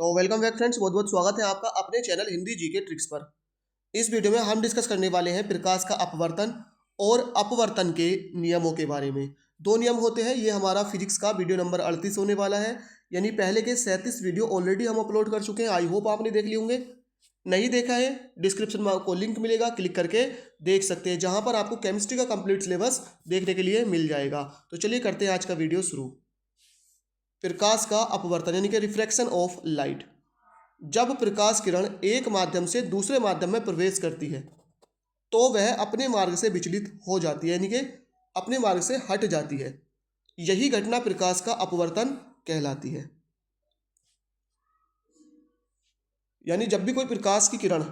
तो welcome back friends, बहुत बहुत स्वागत है आपका अपने चैनल हिंदी जीके ट्रिक्स पर। इस वीडियो में हम डिस्कस करने वाले हैं प्रकाश का अपवर्तन और अपवर्तन के नियमों के बारे में। दो नियम होते हैं। ये हमारा फिजिक्स का वीडियो नंबर 38 होने वाला है, यानी पहले के 37 वीडियो ऑलरेडी हम अपलोड कर चुके हैं। आई होप आपने देख लिए होंगे। नहीं देखा है, डिस्क्रिप्शन में आपको लिंक मिलेगा, क्लिक करके देख सकते हैं, जहां पर आपको केमिस्ट्री का कंप्लीट सिलेबस देखने के लिए मिल जाएगा। तो चलिए करते हैं आज का वीडियो शुरू। प्रकाश का अपवर्तन यानी कि रिफ्रैक्शन ऑफ लाइट। जब प्रकाश किरण एक माध्यम से दूसरे माध्यम में प्रवेश करती है तो वह अपने मार्ग से विचलित हो जाती है, यानी कि अपने मार्ग से हट जाती है। यही घटना प्रकाश का अपवर्तन कहलाती है। यानी जब भी कोई प्रकाश की किरण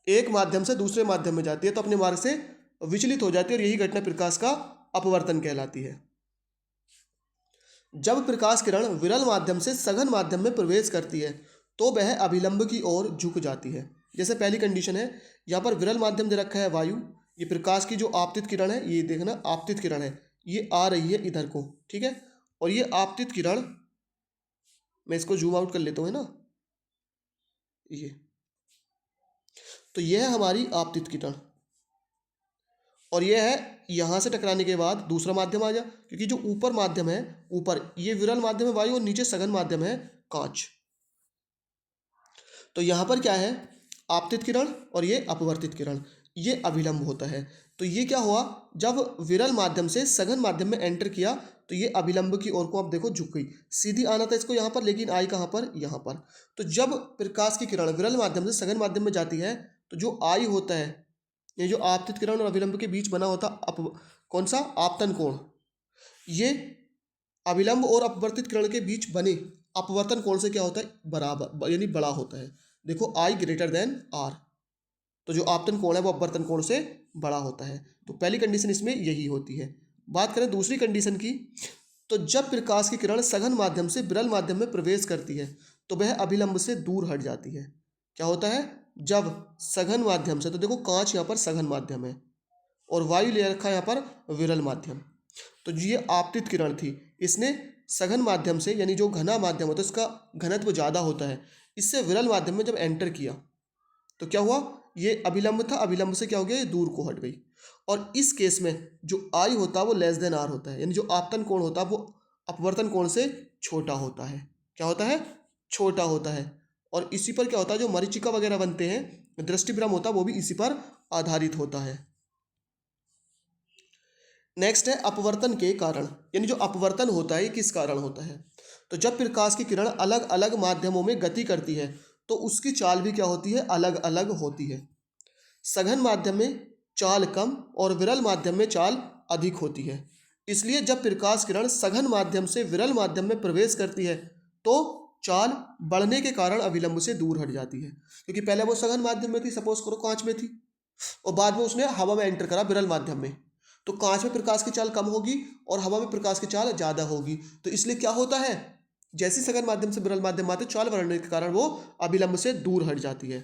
एक माध्यम से दूसरे माध्यम में जाती है तो अपने मार्ग से विचलित हो जाती है, और यही घटना प्रकाश का अपवर्तन कहलाती है। जब प्रकाश किरण विरल माध्यम से सघन माध्यम में प्रवेश करती है तो वह अभिलंब की ओर झुक जाती है। जैसे पहली कंडीशन है, यहाँ पर विरल माध्यम दे रखा है वायु। ये प्रकाश की जो आपतित किरण है, ये देखना आपतित किरण है, ये आ रही है इधर को, ठीक है। और ये आपतित किरण, मैं इसको जूम आउट कर लेता हूँ, है ना, ये तो यह है हमारी आपतित किरण। और यह है यहाँ से टकराने के बाद दूसरा माध्यम आ जा, क्योंकि जो ऊपर माध्यम है, ऊपर ये विरल माध्यम है वायु और नीचे सघन माध्यम है कांच। तो यहाँ पर क्या है, आपतित किरण और ये अपवर्तित किरण, ये अभिलंब होता है। तो ये क्या हुआ, जब विरल माध्यम से सघन माध्यम में एंटर किया तो ये अभिलंब की ओर को आप देखो झुक गई। सीधी आना था इसको यहाँ पर, लेकिन आई कहाँ पर, यहाँ पर। तो जब प्रकाश की किरण विरल माध्यम से सघन माध्यम में जाती है तो जो आई होता है, ये जो आपतित किरण और अभिलंब के बीच बना होता कौन सा, आपतन कोण, ये अभिलंब और अपवर्तित किरण के बीच बने अपवर्तन कोण से क्या होता है, बराबर यानी बड़ा होता है। देखो आई ग्रेटर देन आर, तो जो आपतन कोण है वो अपवर्तन कोण से बड़ा होता है। तो पहली कंडीशन इसमें यही होती है। बात करें दूसरी कंडीशन की, तो जब प्रकाश की किरण सघन माध्यम से विरल माध्यम में प्रवेश करती है तो वह अभिलंब से दूर हट जाती है। क्या होता है, जब सघन माध्यम से, तो देखो कांच यहाँ पर सघन माध्यम है और वायु ले रखा है यहाँ पर विरल माध्यम। तो ये आपतित किरण थी, इसने सघन माध्यम से, यानी जो घना माध्यम होता है उसका घनत्व ज़्यादा होता है, इससे विरल माध्यम में जब एंटर किया तो क्या हुआ, ये अभिलंब था, अभिलंब से क्या हो गया, ये दूर को हट गई। और इस केस में जो आई होता है वो लेस देन आर होता है, यानी जो आपतन कोण होता है वो अपवर्तन कोण से छोटा होता है। क्या होता है, छोटा होता है। और इसी पर क्या होता है, जो मरीचिका वगैरह बनते हैं, दृष्टिभ्रम होता है, वो भी इसी पर आधारित होता है। नेक्स्ट है अपवर्तन के कारण, यानी जो अपवर्तन होता है ये किस कारण होता है। तो जब प्रकाश की किरण अलग अलग माध्यमों में गति करती है तो उसकी चाल भी क्या होती है, अलग अलग होती है। सघन माध्यम में चाल कम और विरल माध्यम में चाल अधिक होती है। इसलिए जब प्रकाश किरण सघन माध्यम से विरल माध्यम में प्रवेश करती है तो चाल बढ़ने के कारण अभिलंब से दूर हट जाती है। क्योंकि पहले वो सघन माध्यम में थी, सपोज करो कांच में थी, और बाद में उसने हवा में एंटर करा विरल माध्यम में, तो कांच में प्रकाश की चाल कम होगी और हवा में प्रकाश की चाल ज़्यादा होगी। तो इसलिए क्या होता है, जैसे सघन माध्यम से विरल माध्यम आते चाल बढ़ने के कारण वो अभिलंब से दूर हट जाती है।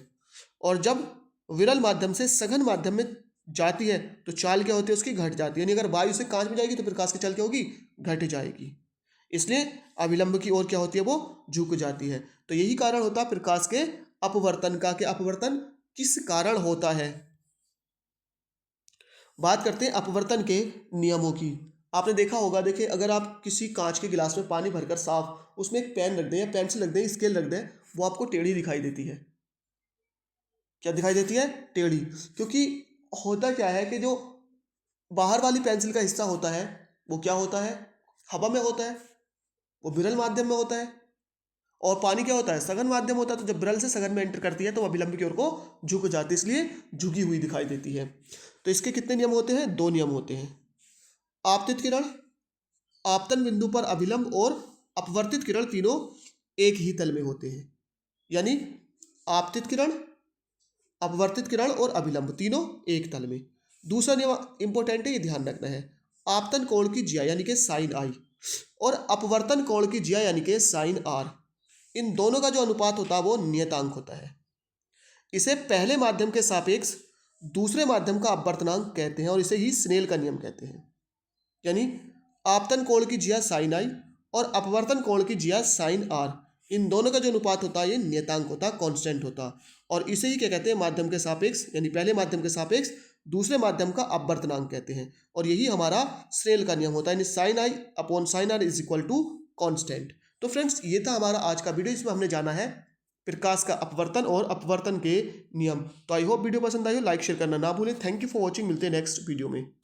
और जब विरल माध्यम से सघन माध्यम में जाती है तो चाल क्या होती है, उसकी घट जाती है। यानी अगर वायु से कांच में जाएगी तो प्रकाश की चाल क्या होगी, घट जाएगी। इसलिए अभिलंब की ओर क्या होती है, वो झुक जाती है। तो यही कारण होता है प्रकाश के अपवर्तन का, कि अपवर्तन किस कारण होता है। बात करते हैं अपवर्तन के नियमों की। आपने देखा होगा, देखिए अगर आप किसी कांच के गिलास में पानी भरकर साफ, उसमें एक पेन रख दें या पेंसिल रख दें, स्केल रख दें, वो आपको टेढ़ी दिखाई देती है। क्या दिखाई देती है, टेढ़ी। क्योंकि होता क्या है कि जो बाहर वाली पेंसिल का हिस्सा होता है वो क्या होता है, हवा में होता है, वो विरल माध्यम में होता है। और पानी क्या होता है, सघन माध्यम होता है। तो जब विरल से सघन में एंटर करती है तो अभिलंब की ओर को झुक जाती है, इसलिए झुकी हुई दिखाई देती है। तो इसके कितने नियम होते हैं, दो नियम होते हैं। आपतित किरण, आपतन बिंदु पर अभिलंब और अपवर्तित किरण तीनों एक ही तल में होते हैं। यानी आपतित किरण, अपवर्तित किरण और अभिलंब तीनों एक तल में। दूसरा नियम इंपॉर्टेंट है, ये ध्यान रखना है, आपतन कोण की ज्या यानी कि साइन आई और अपवर्तन कोण की ज्या यानी कि साइन आर, इन दोनों का जो अनुपात होता है वो नियतांक होता है। इसे पहले माध्यम के सापेक्ष दूसरे माध्यम का अपवर्तनांक कहते हैं और इसे ही स्नेल का नियम कहते हैं। यानी आपतन कोण की ज्या साइन आई और अपवर्तन कोण की ज्या साइन आर, इन दोनों का जो अनुपात होता है ये नियतांक होता है, कांस्टेंट होता है। और इसे ही क्या कहते हैं, माध्यम के सापेक्ष, यानी पहले माध्यम के सापेक्ष दूसरे माध्यम का अपवर्तनांक कहते हैं। और यही हमारा स्नेल का नियम होता है, यानी sine I upon sine R is equal to constant. तो फ्रेंड्स ये था हमारा आज का वीडियो, इसमें हमने जाना है प्रकाश का अपवर्तन और अपवर्तन के नियम। तो आई होप वीडियो पसंद आई हो, लाइक शेयर करना ना भूलें। थैंक यू फॉर वॉचिंग, मिलते हैं नेक्स्ट वीडियो में।